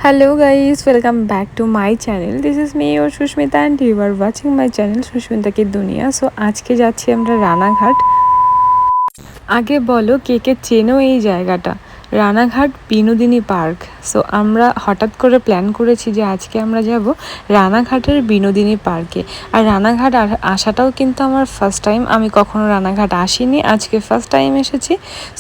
Hello guys, welcome back to my channel. This is me your Sushmita and you are watching my channel Sushmita Ki Duniya. So আজকে যাচ্ছি আমরা রানাঘাট। আগে বলো কে কে চেনো এই জায়গাটা? রানাঘাট বিনোদিনী পার্ক। সো আমরা হঠাৎ করে প্ল্যান করেছি যে আজকে আমরা যাব রানাঘাটের বিনোদিনী পার্কে। আর রানাঘাট আসাটাও কিন্তু আমার ফার্স্ট টাইম, আমি কখনো রানাঘাট আসিনি, আজকে ফার্স্ট টাইম এসেছি।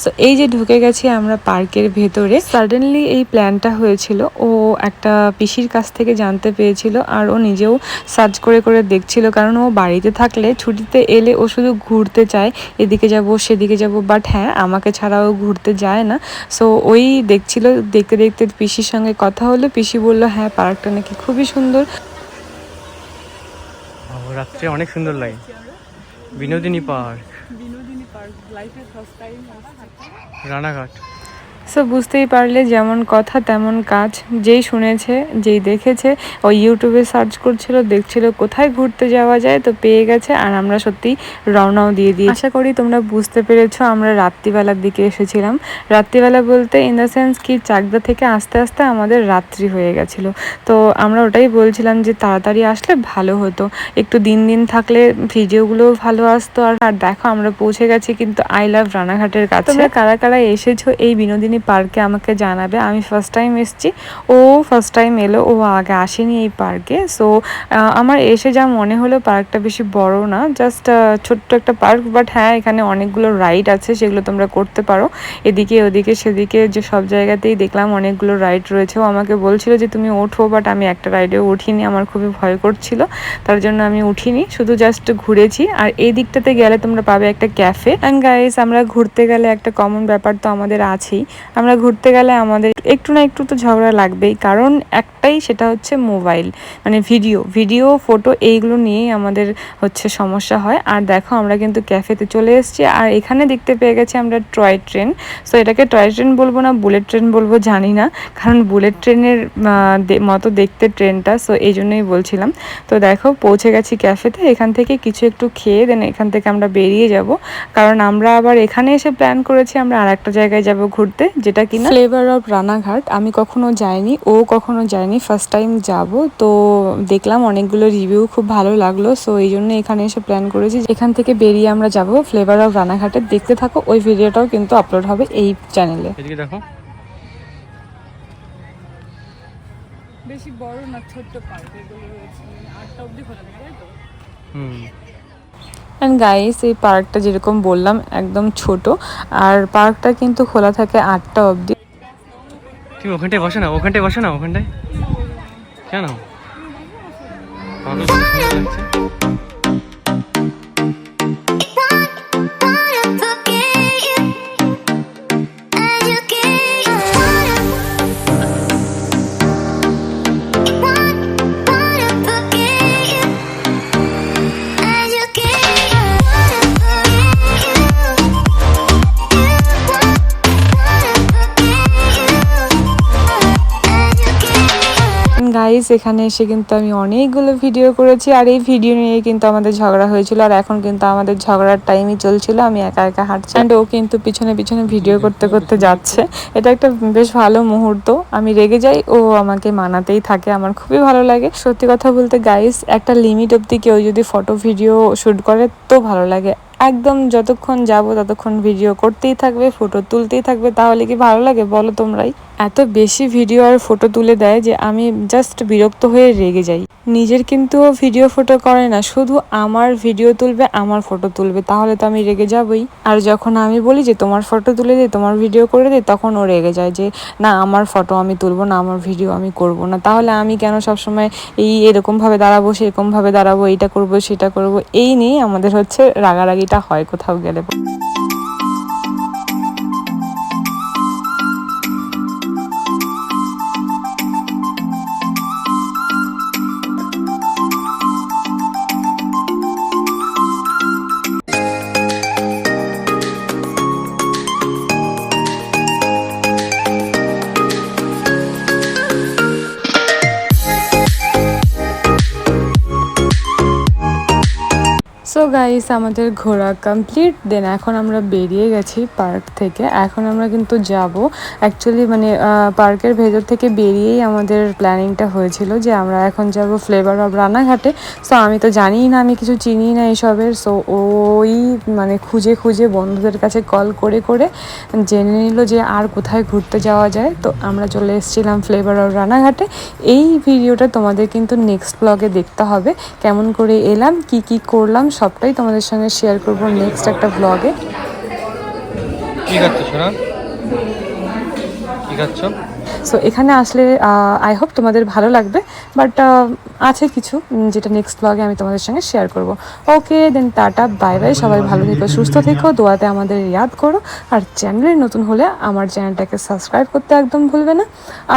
সো এই যে ঢুকে গেছি আমরা পার্কের ভেতরে, সাডেনলি এই প্ল্যানটা হয়েছিল। ও একটা পিসির কাছ থেকে জানতে পেরেছিল আর ও নিজেও সার্চ করে করে দেখছিল, কারণ ও বাড়িতে থাকলে ছুটিতে এলে ও শুধু ঘুরতে চায়, এদিকে যাব সেদিকে যাব, বাট হ্যাঁ আমাকে ছাড়াও ঘুরতে যায় না। সো ওই দেখছিল, দেখতে দেখতে পিসির সঙ্গে কথা হলো, পিসি বলল হ্যাঁ পার্কটা নাকি খুবই সুন্দর। রাত্রে অনেক সুন্দর লাগে বিনোদিনী পার্ক, লাইফে ফার্স্ট টাইম রানাঘাট। সো বুঝতেই পারলে যেমন কথা তেমন কাজ, যেই শুনেছে যেই দেখেছে ওই ইউটিউবে সার্চ করছিল, দেখছিল কোথায় ঘুরতে যাওয়া যায়, তো পেয়ে গেছে। আর আমরা সত্যি রওনাও দিয়ে দিই। আশা করি তোমরা বুঝতে পেরেছো আমরা রাত্রিবেলার দিকে এসেছিলাম। রাত্রিবেলা বলতে ইন দ্য সেন্স কি চাকদা থেকে আস্তে আস্তে আমাদের রাত্রি হয়ে গেছিলো। তো আমরা ওটাই বলছিলাম যে তাড়াতাড়ি আসলে ভালো হতো, একটু দিন দিন থাকলে ভিডিওগুলোও ভালো আসতো। আর দেখো আমরা পৌঁছে গেছি কিন্তু আই লাভ রানাঘাটের কাছে। তোমরা কারা কারা এসেছো এই বিনোদিনী পার্কে আমাকে জানাবে। আমি ফার্স্ট টাইম এসেছি, ও ফার্স্ট টাইম এলো, ও আগে আসেনি এই পার্কে। সো আমার এসে যা মনে হলো পার্কটা বেশি বড় না, জাস্ট ছোট্ট একটা পার্ক, বাট হ্যাঁ এখানে অনেকগুলো রাইড আছে, সেগুলো তোমরা করতে পারো। এদিকে ওদিকে সেদিকে যে সব জায়গাতেই দেখলাম অনেকগুলো রাইড রয়েছে। ও আমাকে বলছিল যে তুমি ওঠো, বাট আমি একটা রাইডেও উঠিনি, আমার খুবই ভয় করছিল, তার জন্য আমি উঠিনি, শুধু জাস্ট ঘুরেছি। আর এই দিকটাতে গেলে তোমরা পাবে একটা ক্যাফে। অ্যান্ড গাইস আমরা ঘুরতে গেলে একটা কমন ব্যাপার তো আমাদের আছেই, আমরা ঘুরতে গেলে আমাদের একটু না একটু তো ঝগড়া লাগবেই, কারণ একটাই, সেটা হচ্ছে মোবাইল, মানে ভিডিও ফটো এইগুলো নিয়েই আমাদের হচ্ছে সমস্যা হয়। আর দেখো আমরা কিন্তু ক্যাফেতে চলে এসেছি, আর এখানে দেখতে পেয়ে গেছি আমরা টয় ট্রেন। সো এটাকে টয় ট্রেন বলবো না বুলেট ট্রেন বলবো জানি না, কারণ বুলেট ট্রেনের মতো দেখতে ট্রেনটা, সো এই জন্যই বলছিলাম। তো দেখো পৌঁছে গেছি ক্যাফেতে, এখান থেকে কিছু একটু খেয়ে দেন এখান থেকে আমরা বেরিয়ে যাব, কারণ আমরা আবার এখানে এসে প্ল্যান করেছি আমরা আর একটা জায়গায় যাব ঘুরতে, যেটা কিনা ফ্লেভার অফ রানাঘাট। আমি কখনো যাইনি, ও কখনো যায়নি, ফার্স্ট টাইম যাব। তো দেখলাম অনেকগুলো রিভিউ, খুব ভালো লাগলো, সো এই জন্য এখানে এসে প্ল্যান করেছি এখান থেকে বেরিয়ে আমরা যাব ফ্লেভার অফ রানাঘাটে। দেখতে থাকো, ওই ভিডিওটাও কিন্তু আপলোড হবে এই চ্যানেলে। এদিকে দেখো, বেশি বড় না, ছোট্ট পার্ক এগুলো রয়েছে, 8টা অবধি খোলা থাকে, তাই তো? অ্যান্ড গাইস এই পার্কটা যেরকম বললাম একদম ছোট, আর পার্কটা কিন্তু খোলা থাকে 8টা অবধি। তুমি ওখানটায় বসো না, ওখানটায় বসো না, ওখানটায় কেন? গাইস এখানে এসে কিন্তু আমি অনেকগুলো ভিডিও করেছি, আর এই ভিডিও নিয়ে কিন্তু আমাদের ঝগড়া হয়েছিল, আর এখন কিন্তু আমাদের ঝগড়ার টাইমই চলছিল। আমি একা একা হাঁটছি, অ্যান্ড ও কিন্তু পিছনে পিছনে ভিডিও করতে করতে যাচ্ছে। এটা একটা বেশ ভালো মুহূর্ত, আমি রেগে যাই, ও আমাকে মানাতেই থাকে, আমার খুবই ভালো লাগে। সত্যি কথা বলতে গাইস একটা লিমিট অবধি কেউ যদি ফটো ভিডিও শ্যুট করে তো ভালো লাগে, একদম যতক্ষণ যাব ততক্ষণ ভিডিও করতেই থাকবে, ফটো তুলতেই থাকবে, তাহলে কি ভালো লাগে বলো তোমরাই? এত বেশি ভিডিও আর ফটো তুলে দেয় যে আমি জাস্ট বিরক্ত হয়ে রেগে যাই। নিজের কিন্তু ভিডিও ফটো করে না, শুধু আমার ভিডিও তুলবে, আমার ফটো তুলবে, তাহলে তো আমি রেগে যাবই। আর যখন আমি বলি যে তোমার ফটো তুলে দে, তোমার ভিডিও করে দে, তখন ও রেগে যায় যে না আমার ফটো আমি তুলবো না, আমার ভিডিও আমি করব না। তাহলে আমি কেন সবসময় এরকমভাবে দাঁড়াবো, সেরকমভাবে দাঁড়াবো, এইটা করব সেটা করব, এই নিয়েই আমাদের হচ্ছে রাগারাগিটা হয় কোথাও গেলে। সো সো গাইস, আমাদের ঘোরা কমপ্লিট। দেন এখন আমরা বেরিয়ে গেছি পার্ক থেকে। এখন আমরা কিন্তু যাব অ্যাকচুয়ালি মানে পার্কের ভেতর থেকে বেরিয়েই আমাদের প্ল্যানিংটা হয়েছিল যে আমরা এখন যাব ফ্লেভার অফ রানাঘাটে। সো আমি তো জানিই না, আমি কিছু চিনি না এসবের। সো ওই মানে খুঁজে খুঁজে বন্ধুদের কাছে কল করে করে জেনে নিল যে আর কোথায় ঘুরতে যাওয়া যায়। তো আমরা চলে এসেছিলাম ফ্লেভার অফ রানাঘাটে। এই ভিডিওটা তোমাদের কিন্তু নেক্সট ব্লগে দেখতে হবে, কেমন করে এলাম, কি কি করলাম সবটাই তোমাদের সঙ্গে শেয়ার করব নেক্সট একটা ব্লগে। কি খাচ্ছ সোনা? কি খাচ্ছ? সো এখানে আসলে আই হোপ তোমাদের ভালো লাগবে, বাট আছে কিছু যেটা নেক্সট ব্লগে আমি তোমাদের সঙ্গে শেয়ার করব। ওকে দেন, টাটা বাই বাই, সবাই ভালো থেকো, সুস্থ থেকো, দোয়াতে আমাদের ইয়াদ করো। আর চ্যানেলে নতুন হলে আমার চ্যানেলটাকে সাবস্ক্রাইব করতে একদম ভুলবে না।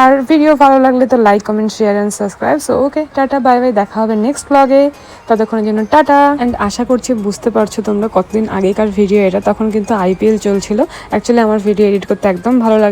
আর ভিডিও ভালো লাগলে তো like comment share and subscribe. So okay, tata bye bye, দেখা হবে নেক্সট ব্লগে। ততক্ষণের জন্য টাটা। অ্যান্ড আশা করছি বুঝতে পারছো তোমরা কতদিন আগেকার ভিডিও এটা, তখন কিন্তু IPL চলছিল। অ্যাকচুয়ালি আমার ভিডিও এডিট করতে একদম ভালো লাগে।